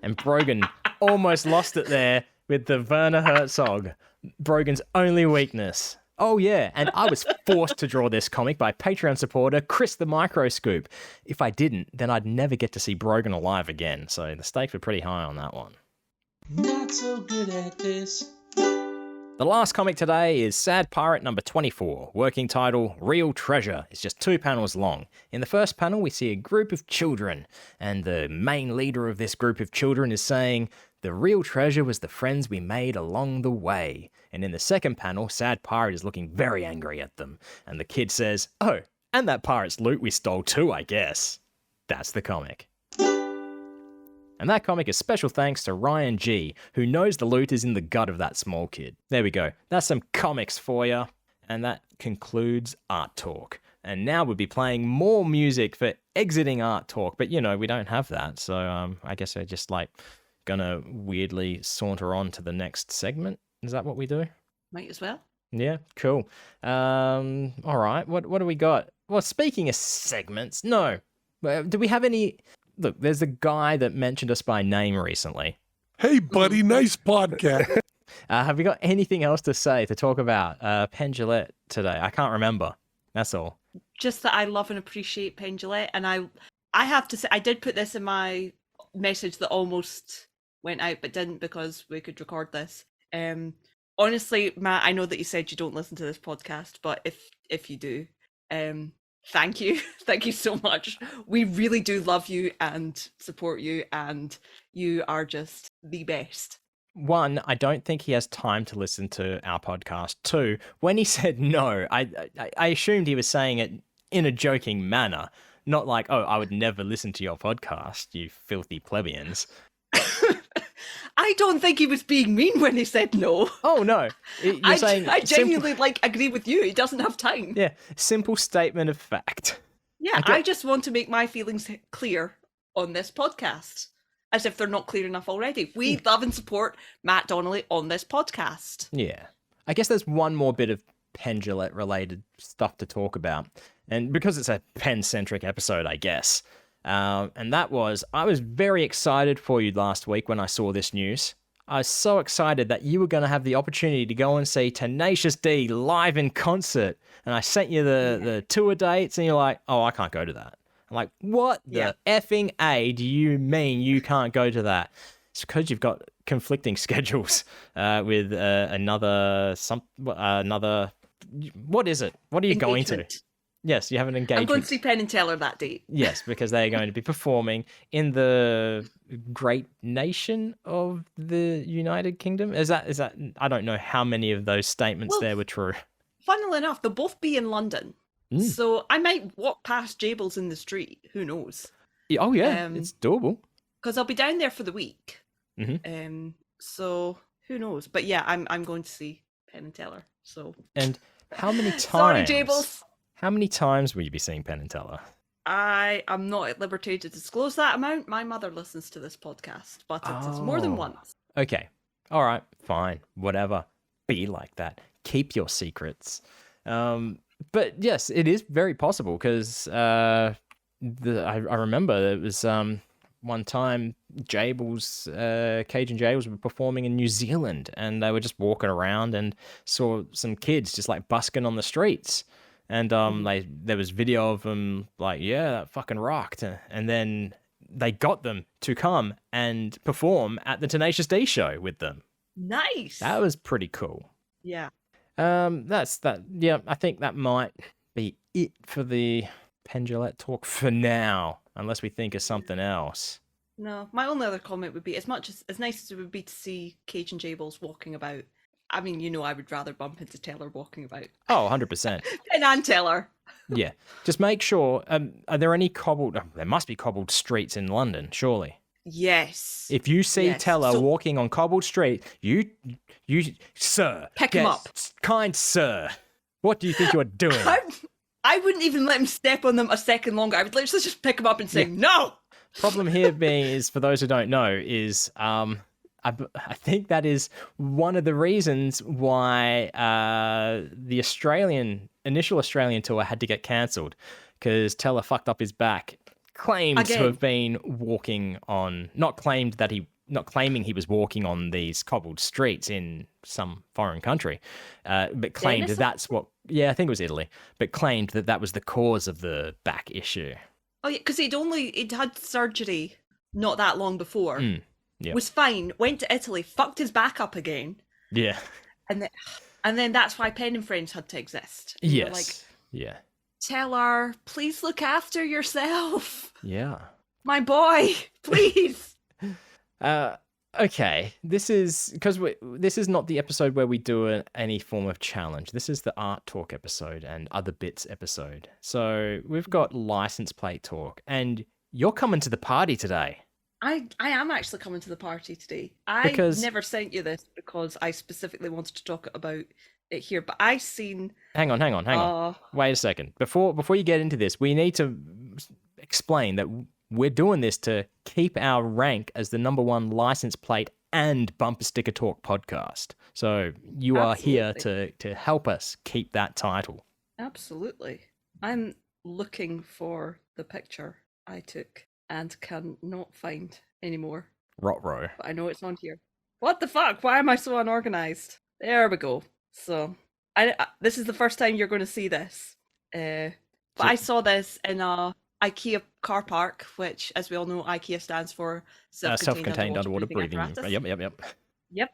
And Brogan almost lost it there with the Werner Herzog, Brogan's only weakness. Oh yeah, and I was forced to draw this comic by Patreon supporter Chris the Microscoop. If I didn't, then I'd never get to see Brogan alive again, so the stakes were pretty high on that one. Not so good at this. The last comic today is Sad Pirate number 24, working title Real Treasure. It's just 2 panels long. In the first panel, we see a group of children, and the main leader of this group of children is saying, the real treasure was the friends we made along the way. And in the second panel, Sad Pirate is looking very angry at them, and the kid says, oh, And that pirate's loot we stole too, I guess. That's the comic. And that comic is special thanks to Ryan G, who knows the loot is in the gut of that small kid. There we go. That's some comics for you. And that concludes Art Talk. And now we'll be playing more music for exiting Art Talk. But, we don't have that. So I guess we're just gonna weirdly saunter on to the next segment. Is that what we do? Might as well. Yeah, cool. All right. What do we got? Well, speaking of segments, no. Do we have any... Look, there's a guy that mentioned us by name recently. Hey, buddy, nice podcast. Have we got anything else to say, to talk about Penn Jillette today? I can't remember. That's all. Just that I love and appreciate Penn Jillette. And I have to say, I did put this in my message that almost went out but didn't because we could record this. Honestly, Matt, I know that you said you don't listen to this podcast, but if you do, thank you. Thank you so much. We really do love you and support you, and you are just the best. One, I don't think he has time to listen to our podcast. Two, when he said no, I assumed he was saying it in a joking manner, not like, oh, I would never listen to your podcast, you filthy plebeians. I don't think he was being mean when he said no. Oh, no. You're saying I genuinely agree with you. He doesn't have time. Yeah, simple statement of fact. Yeah, I just want to make my feelings clear on this podcast, as if they're not clear enough already. We love and support Matt Donnelly on this podcast. Yeah. I guess there's one more bit of Penn Jillette related stuff to talk about. And because it's a Penn-centric episode, I guess. And that was, I was very excited for you last week when I saw this news. I was so excited that you were going to have the opportunity to go and see Tenacious D live in concert. And I sent you the tour dates, and you're like, oh, I can't go to that. I'm like, what the effing A do you mean you can't go to that? It's because you've got conflicting schedules with another, what is it? What are you going to? Yes, you have an engagement. I'm going to see Penn and Teller that date. Yes, because they are going to be performing in the great nation of the United Kingdom. Is that? I don't know how many of those statements there were true. Funnily enough, they'll both be in London. So I might walk past Jables in the street. Who knows? Oh, yeah, it's doable. Because I'll be down there for the week. Mm-hmm. So who knows? But yeah, I'm going to see Penn and Teller. So. And how many times? Sorry, Jables. How many times will you be seeing Penn and Teller? I am not at liberty to disclose that amount. My mother listens to this podcast, but it is more than once. Okay. All right. Fine. Whatever. Be like that. Keep your secrets. But yes, it is very possible because I remember it was one time Cajun Jables were performing in New Zealand, and they were just walking around and saw some kids just like busking on the streets. And there was video of them like, yeah, that fucking rocked. And then they got them to come and perform at the Tenacious D show with them. Nice. That was pretty cool. Yeah. That's that. Yeah, I think that might be it for the Penn Jillette talk for now, unless we think of something else. No, my only other comment would be, as much as nice as it would be to see Cajun Jables walking about, I mean, I would rather bump into Taylor walking about. Oh, 100%. Penn and Taylor. Yeah. Just make sure, are there any there must be cobbled streets in London, surely. Yes. If you see Teller walking on cobbled street, you, sir. Pick him up. Kind sir. What do you think you're doing? I wouldn't even let him step on them a second longer. I would literally just pick him up and say, no! Problem here being is, for those who don't know, is I think that is one of the reasons why the initial Australian tour had to get cancelled, because Teller fucked up his back, claimed to have been walking on, not claiming he was walking on these cobbled streets in some foreign country, but claimed that's what, I think it was Italy, but claimed that was the cause of the back issue. Oh yeah, because he'd had surgery not that long before. Yeah. Was fine, went to Italy, fucked his back up again. Yeah. And then that's why Penn and Friends had to exist. And yes. Yeah. Teller, please look after yourself. Yeah. My boy, please. Okay, this is because this is not the episode where we do any form of challenge. This is the art talk episode and other bits episode. So we've got license plate talk, and you're coming to the party today. I am actually coming to the party today. Because- never sent you this because I specifically wanted to talk about it here, but I seen. Hang on. Wait a second. Before you get into this, we need to explain that we're doing this to keep our rank as the #1 license plate and bumper sticker talk podcast. So you are here to help us keep that title. Absolutely. I'm looking for the picture I took and cannot find anymore. Rot-row. But I know it's on here. What the fuck? Why am I so unorganized? There we go. So, this is the first time you're going to see this. But I saw this in a IKEA car park, which, as we all know, IKEA stands for self-contained underwater breathing. apparatus. Yep.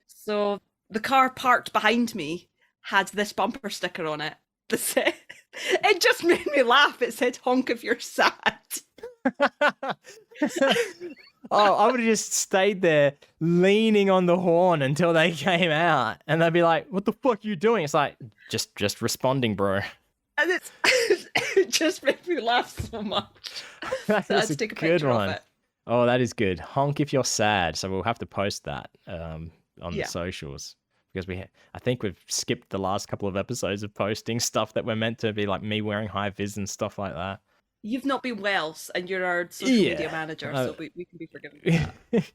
So the car parked behind me had this bumper sticker on it. It just made me laugh. It said, "Honk if you're sad." Oh, I would have just stayed there leaning on the horn until they came out, and they'd be like, "What the fuck are you doing?" It's like, just responding, bro. And it just made me laugh so much. That So I had is to a take a good picture one. of it. Oh, that is good. Honk if you're sad. So we'll have to post that on the Yeah. socials because I think we've skipped the last couple of episodes of posting stuff that we're meant to be like me wearing high vis and stuff like that. You've not been Wells, and you're our social media manager, so we can be forgiven for that.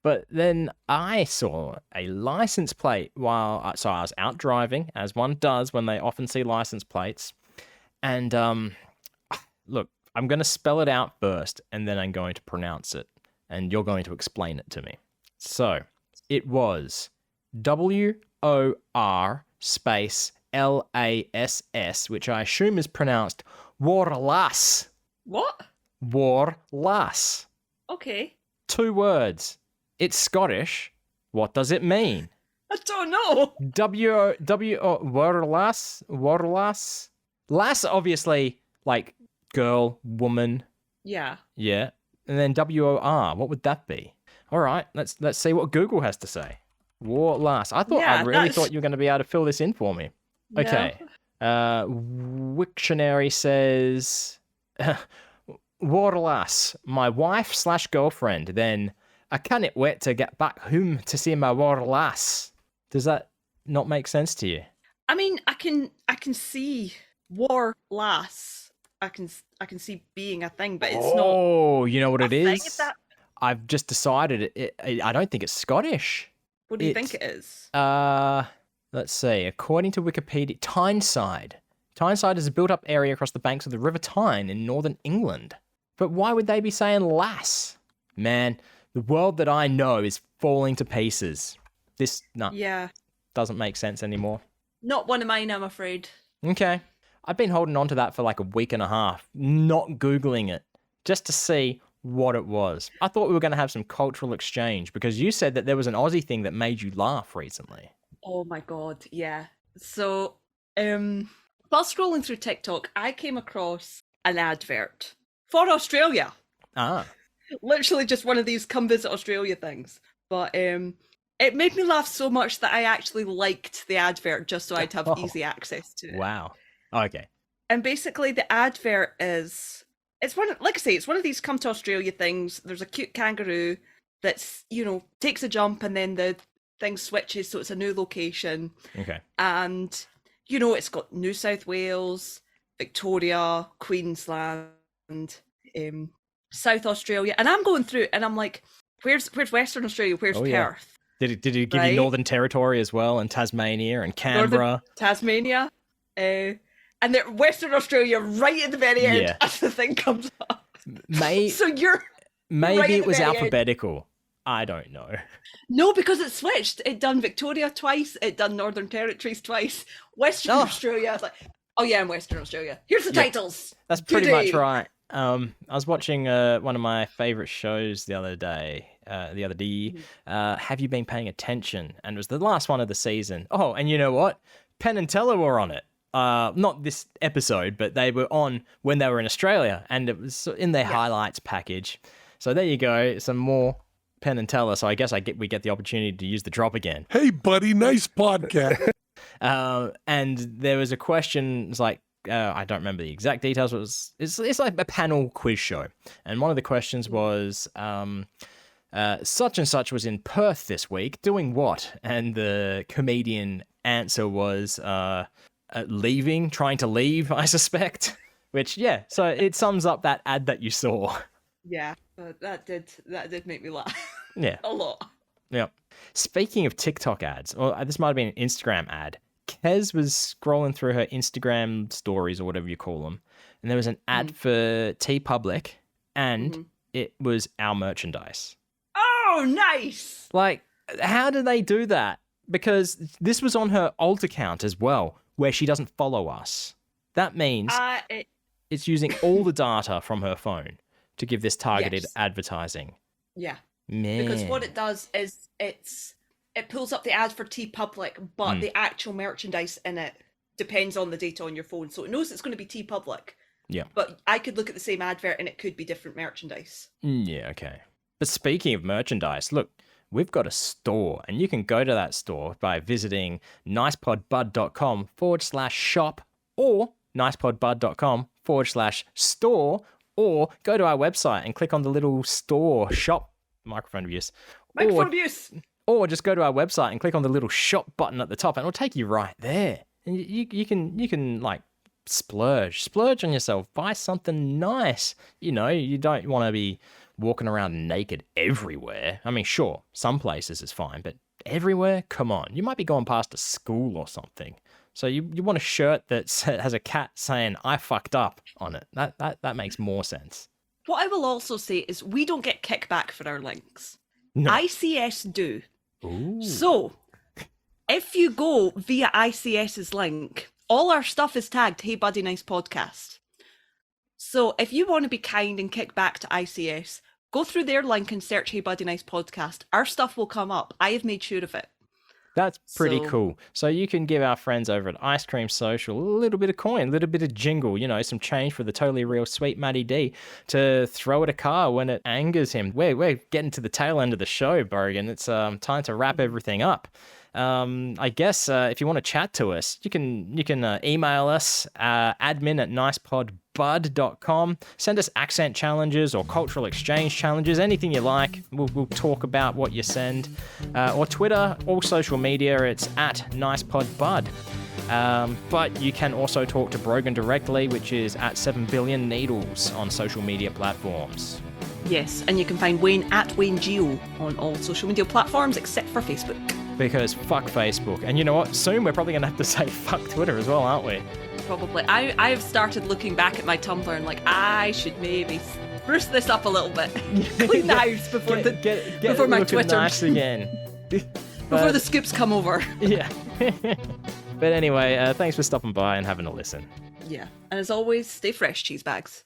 But then I saw a license plate so I was out driving, as one does when they often see license plates. And look, I'm going to spell it out first, and then I'm going to pronounce it, and you're going to explain it to me. So it was WOR space LASS, which I assume is pronounced Warlass. What? Warlass. Okay. 2 words. It's Scottish. What does it mean? I don't know. Warlass. Lass, obviously, like girl, woman. Yeah. Yeah. And then WOR. What would that be? All right. Let's see what Google has to say. Warlass. I really thought you were going to be able to fill this in for me. Okay. Wiktionary says Warlass, my wife/girlfriend. Then I can't wait to get back home to see my Warlass. Does that not make sense to you? I mean, I can see war lass. I can see being a thing, but it's not. Oh, you know what it thing, is? is that- I've just decided I don't think it's Scottish. What do you think it is? Let's see. According to Wikipedia, Tyneside. Tyneside is a built-up area across the banks of the River Tyne in northern England. But why would they be saying lass? Man, the world that I know is falling to pieces. This doesn't make sense anymore. Not one of mine, I'm afraid. Okay. I've been holding on to that for like a week and a half, not Googling it, just to see what it was. I thought we were going to have some cultural exchange because you said that there was an Aussie thing that made you laugh recently. Oh my god, yeah. So, while scrolling through TikTok, I came across an advert for Australia. Ah. Literally just one of these come visit Australia things. But it made me laugh so much that I actually liked the advert just so I'd have easy access to it. Wow. Okay. And basically the advert is it's one of these come to Australia things. There's a cute kangaroo that's, takes a jump and then the thing switches so it's a new location. Okay. And it's got New South Wales, Victoria, Queensland, South Australia. And I'm going through and I'm like, where's Western Australia? Where's Perth? Yeah. Did it give you Northern Territory as well, and Tasmania and Canberra? Tasmania. And they're Western Australia right at the very end as the thing comes up. So you're maybe right it was very alphabetical. End. I don't know. No, because it switched. It done Victoria twice. It done Northern Territories twice. Western Australia. I was like, oh yeah, I'm Western Australia. Here's the titles. That's pretty much right. I was watching one of my favorite shows the other day. Have you been paying attention? And it was the last one of the season. Oh, and you know what? Penn and Teller were on it. Not this episode, but they were on when they were in Australia, and it was in their highlights package. So there you go, some more Penn and Teller, so I guess we get the opportunity to use the drop again. Hey, buddy, nice podcast. And there was a question, it's like, I don't remember the exact details, but it's like a panel quiz show. And one of the questions was, such and such was in Perth this week, doing what? And the comedian answer was, trying to leave, I suspect. Which, yeah, so it sums up that ad that you saw. Yeah, that did make me laugh. Yeah. A lot. Yeah. Speaking of TikTok ads, or this might have been an Instagram ad, Kez was scrolling through her Instagram stories or whatever you call them, and there was an ad for TeePublic, and it was our merchandise. Oh, nice! Like, how do they do that? Because this was on her alt account as well, where she doesn't follow us. That means it's using all the data from her phone to give this targeted advertising. Yeah. Man. Because what it does is it pulls up the ad for TeePublic, but the actual merchandise in it depends on the data on your phone. So it knows it's going to be TeePublic. Yeah. But I could look at the same advert and it could be different merchandise. Yeah, okay. But speaking of merchandise, look, we've got a store, and you can go to that store by visiting nicepodbud.com/shop or nicepodbud.com/store, or go to our website and click on the little store shop microphone abuse. Or just go to our website and click on the little shop button at the top, and it'll take you right there. And you can like splurge on yourself, buy something nice. You know, you don't want to be walking around naked everywhere. I mean, sure, some places is fine, but everywhere, come on. You might be going past a school or something. So you want a shirt that has a cat saying "I fucked up" on it. That makes more sense. What I will also say is we don't get kickback for our links. No. ICS do. Ooh. So if you go via ICS's link, all our stuff is tagged Hey Buddy Nice Podcast. So if you want to be kind and kick back to ICS, go through their link and search Hey Buddy Nice Podcast. Our stuff will come up. I have made sure of it. That's pretty cool. So you can give our friends over at Ice Cream Social a little bit of coin, a little bit of jingle, you know, some change for the totally real sweet Matty D to throw at a car when it angers him. We're getting to the tail end of the show, Brogan. It's time to wrap everything up. I guess if you want to chat to us, you can email us, admin@nicepodbud.com. Send us accent challenges or cultural exchange challenges, anything you like. We'll talk about what you send. Or Twitter, all social media, it's @nicepodbud. But you can also talk to Brogan directly, which is @7billionneedles on social media platforms. Yes, and you can find Wayne @WayneGeo on all social media platforms except for Facebook. Because fuck Facebook. And you know what? Soon we're probably going to have to say fuck Twitter as well, aren't we? Probably. I've started looking back at my Tumblr and like, I should maybe spruce this up a little bit. Clean the house before before my Twitter. Nice again. Before the scoops come over. Yeah. But anyway, thanks for stopping by and having a listen. Yeah. And as always, stay fresh, cheese bags.